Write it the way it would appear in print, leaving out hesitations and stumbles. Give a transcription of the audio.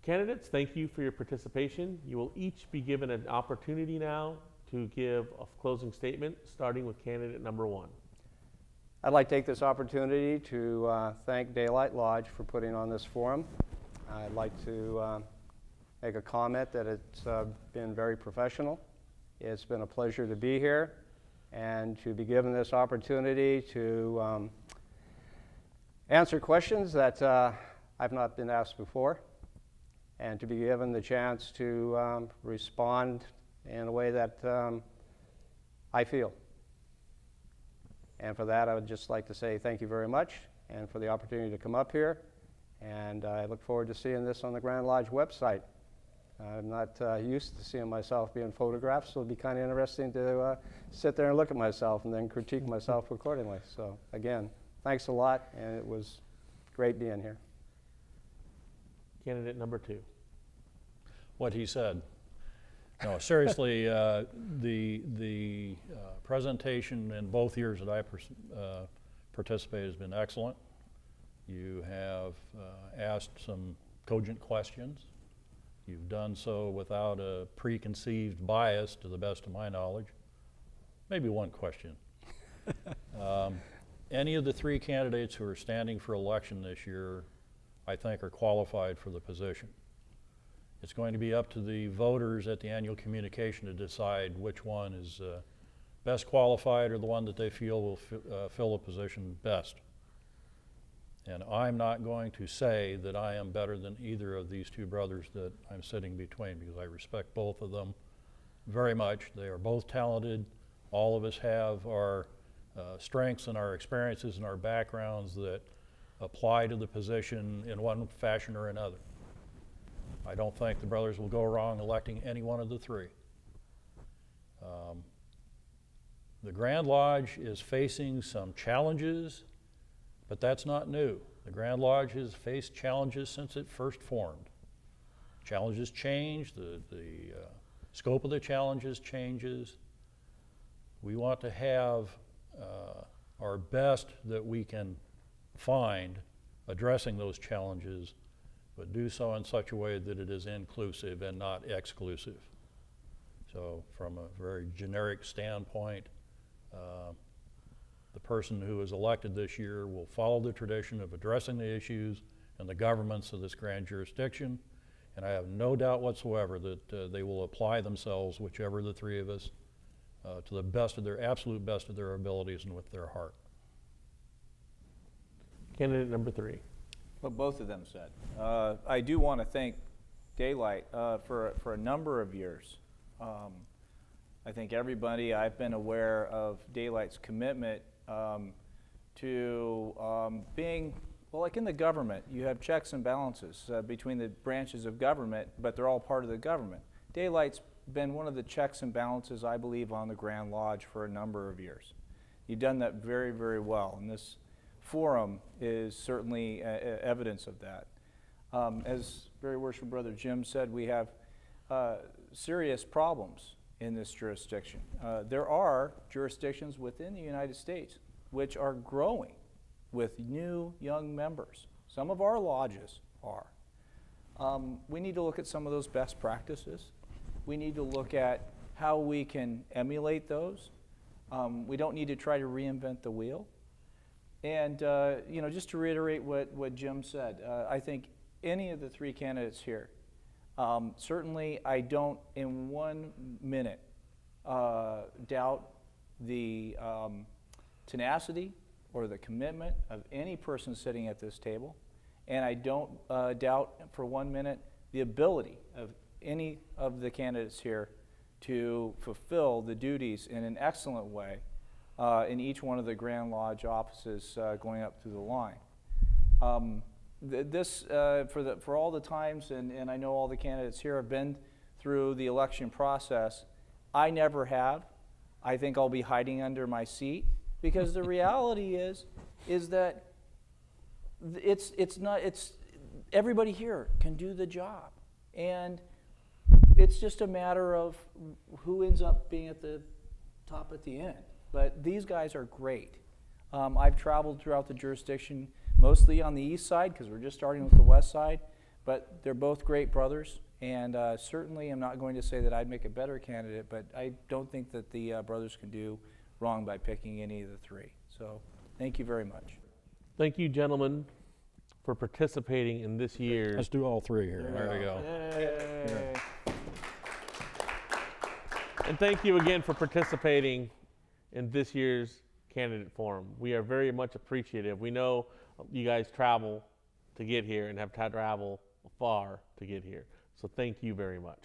Candidates, thank you for your participation. You will each be given an opportunity now to give a closing statement, starting with candidate number 1. I'd like to take this opportunity to thank Daylight Lodge for putting on this forum. I'd like to make a comment that it's been very professional. It's been a pleasure to be here and to be given this opportunity to answer questions that I've not been asked before, and to be given the chance to respond in a way that I feel. And for that, I would just like to say thank you very much, and for the opportunity to come up here. And I look forward to seeing this on the Grand Lodge website. I'm not used to seeing myself being photographed, so it'll be kind of interesting to sit there and look at myself and then critique myself accordingly. So again, thanks a lot, and it was great being here. Candidate number 2. What he said. No, seriously, the presentation in both years that I participated has been excellent. You have asked some cogent questions. You've done so without a preconceived bias, to the best of my knowledge. Maybe one question. Any of the 3 candidates who are standing for election this year, I think, are qualified for the position. It's going to be up to the voters at the annual communication to decide which one is best qualified, or the one that they feel will fill the position best. And I'm not going to say that I am better than either of these 2 brothers that I'm sitting between, because I respect both of them very much. They are both talented. All of us have our strengths and our experiences and our backgrounds that apply to the position in one fashion or another. I don't think the brothers will go wrong electing any one of the 3. The Grand Lodge is facing some challenges, but that's not new. The Grand Lodge has faced challenges since it first formed. Challenges change, the scope of the challenges changes. We want to have our best that we can find addressing those challenges, but do so in such a way that it is inclusive and not exclusive. So from a very generic standpoint, the person who is elected this year will follow the tradition of addressing the issues and the governments of this grand jurisdiction, and I have no doubt whatsoever that they will apply themselves, whichever of the 3 of us, to the best of their, absolute best of their abilities and with their heart. Candidate number 3. What both of them said. I do want to thank Daylight for a number of years. I think everybody, I've been aware of Daylight's commitment to being, well, like in the government, you have checks and balances between the branches of government, but they're all part of the government. Daylight's been one of the checks and balances, I believe, on the Grand Lodge for a number of years. You've done that very, very well, and this forum is certainly evidence of that. As Very Worshipful Brother Jim said, we have serious problems in this jurisdiction. There are jurisdictions within the United States which are growing with new young members. Some of our lodges are. We need to look at some of those best practices. We need to look at how we can emulate those. We don't need to try to reinvent the wheel. And you know, just to reiterate what Jim said, I think any of the 3 candidates here, certainly I don't in 1 minute doubt the tenacity or the commitment of any person sitting at this table, and I don't doubt for 1 minute the ability of any of the candidates here to fulfill the duties in an excellent way in each one of the Grand Lodge offices going up through the line. For all the times, and I know all the candidates here have been through the election process, I never have. I think I'll be hiding under my seat, because the reality is that it's everybody here can do the job, and it's just a matter of who ends up being at the top at the end. But these guys are great. I've traveled throughout the jurisdiction, mostly on the east side, because we're just starting with the west side, But they're both great brothers, and certainly I'm not going to say that I'd make a better candidate, but I don't think that the brothers can do wrong by picking any of the three. So thank you very much. Thank you, gentlemen, for participating in this year's. Let's do all three here. There we go. Yay. And thank you again for participating in this year's candidate forum. We are very much appreciative. We know you guys travel to get here and have to travel far to get here. So thank you very much.